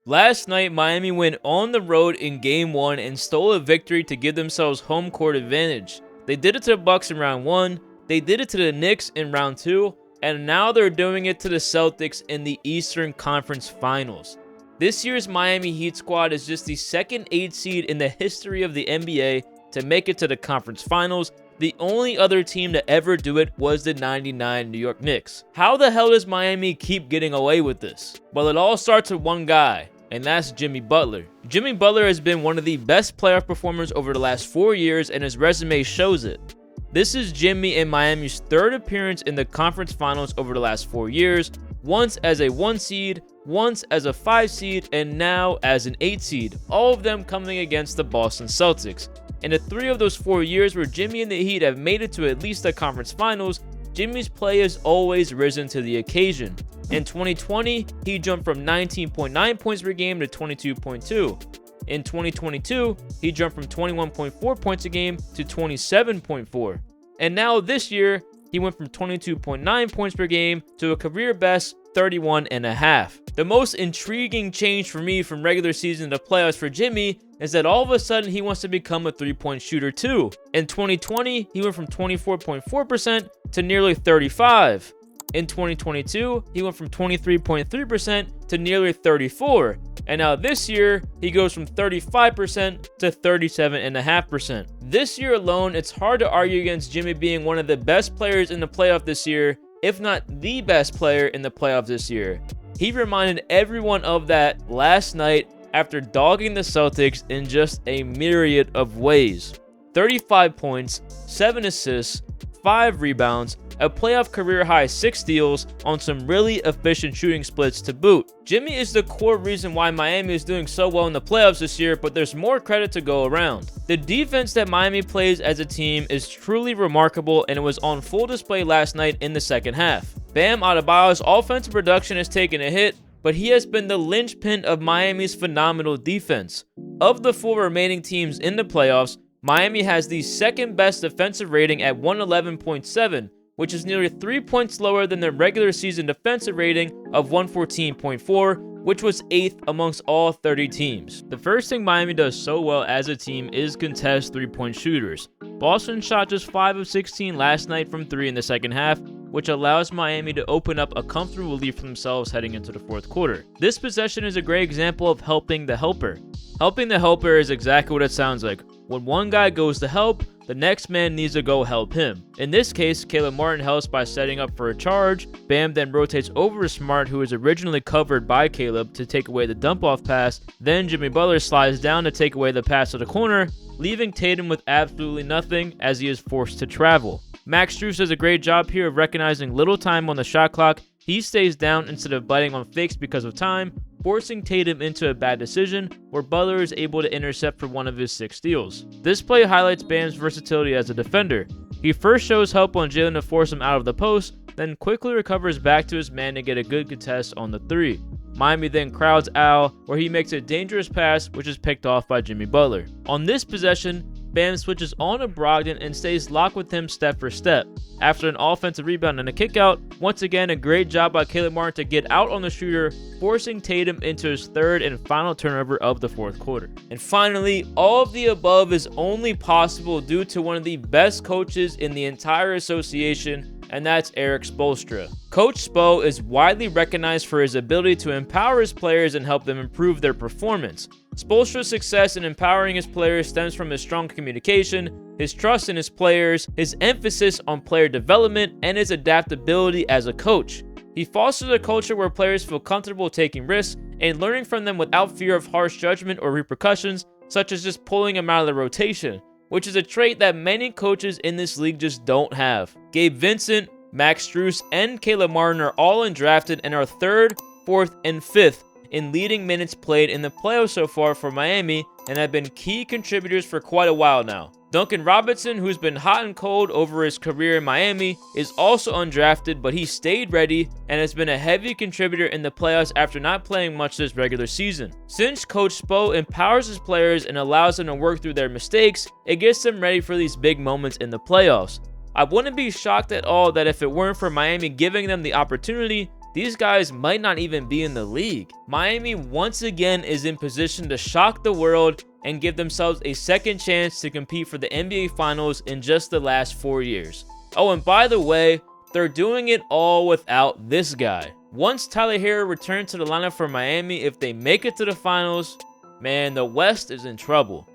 Last night, Miami went on the road in Game 1 and stole a victory to give themselves home court advantage. They did it to the Bucks in round 1, they did it to the Knicks in round 2, and now they're doing it to the Celtics in the Eastern Conference Finals. This year's Miami Heat squad is just the second 8 seed in the history of the NBA to make it to the conference finals. The only other team to ever do it was the '99 New York Knicks. How the hell does Miami keep getting away with this? Well, it all starts with one guy, and that's Jimmy Butler. Jimmy Butler has been one of the best playoff performers over the last 4 years, and his resume shows it. This is Jimmy in Miami's third appearance in the conference finals over the last 4 years, once as a 1 seed, once as a 5 seed, and now as an 8 seed, all of them coming against the Boston Celtics. In the 3 of those 4 years where Jimmy and the Heat have made it to at least the conference finals, Jimmy's play has always risen to the occasion. In 2020, he jumped from 19.9 points per game to 22.2. In 2022, he jumped from 21.4 points a game to 27.4. And now this year, he went from 22.9 points per game to a career best 31.5. The most intriguing change for me from regular season to playoffs for Jimmy is that all of a sudden he wants to become a 3-point shooter too. In 2020, he went from 24.4% to nearly 35%. In 2022, he went from 23.3% to nearly 34%. And now this year, he goes from 35% to 37.5%. This year alone, it's hard to argue against Jimmy being one of the best players in the playoff this year, if not the best player in the playoff this year. He reminded everyone of that last night after dogging the Celtics in just a myriad of ways. 35 points, 7 assists, 5 rebounds, a playoff career high 6 steals on some really efficient shooting splits to boot. Jimmy is the core reason why Miami is doing so well in the playoffs this year, but there's more credit to go around. The defense that Miami plays as a team is truly remarkable, and it was on full display last night in the second half. Bam Adebayo's offensive production has taken a hit, but he has been the linchpin of Miami's phenomenal defense. Of the 4 remaining teams in the playoffs, Miami has the second best defensive rating at 111.7, which is nearly 3 points lower than their regular season defensive rating of 114.4, which was 8th amongst all 30 teams. The first thing Miami does so well as a team is contest 3-point shooters. Boston shot just 5 of 16 last night from 3 in the second half, which allows Miami to open up a comfortable lead for themselves heading into the fourth quarter. This possession is a great example of helping the helper. Helping the helper is exactly what it sounds like. When one guy goes to help, the next man needs to go help him. In this case, Caleb Martin helps by setting up for a charge. Bam then rotates over to Smart, who was originally covered by Caleb, to take away the dump-off pass. Then Jimmy Butler slides down to take away the pass to the corner, leaving Tatum with absolutely nothing as he is forced to travel. Max Strus does a great job here of recognizing little time on the shot clock. He stays down instead of biting on fakes because of time, forcing Tatum into a bad decision where Butler is able to intercept for one of his 6 steals. This play highlights Bam's versatility as a defender. He first shows help on Jalen to force him out of the post, then quickly recovers back to his man to get a good contest on the 3. Miami then crowds Al, where he makes a dangerous pass, which is picked off by Jimmy Butler. On this possession, Bam switches on to Brogdon and stays locked with him step for step. After an offensive rebound and a kickout, once again a great job by Caleb Martin to get out on the shooter, forcing Tatum into his third and final turnover of the fourth quarter. And finally, all of the above is only possible due to one of the best coaches in the entire association, and that's Erik Spoelstra. Coach Spo is widely recognized for his ability to empower his players and help them improve their performance. Spoelstra's success in empowering his players stems from his strong communication, his trust in his players, his emphasis on player development, and his adaptability as a coach. He fosters a culture where players feel comfortable taking risks and learning from them without fear of harsh judgment or repercussions, such as just pulling them out of the rotation, which is a trait that many coaches in this league just don't have. Gabe Vincent, Max Strus, and Caleb Martin are all undrafted and are 3rd, 4th, and 5th in leading minutes played in the playoffs so far for Miami and have been key contributors for quite a while now. Duncan Robinson, who's been hot and cold over his career in Miami, is also undrafted, but he stayed ready and has been a heavy contributor in the playoffs after not playing much this regular season. Since Coach Spo empowers his players and allows them to work through their mistakes, it gets them ready for these big moments in the playoffs. I wouldn't be shocked at all that if it weren't for Miami giving them the opportunity, these guys might not even be in the league. Miami once again is in position to shock the world and give themselves a second chance to compete for the NBA Finals in just the last 4 years. Oh, and by the way, they're doing it all without this guy. Once Tyler Hero returns to the lineup for Miami, if they make it to the finals, man, the West is in trouble.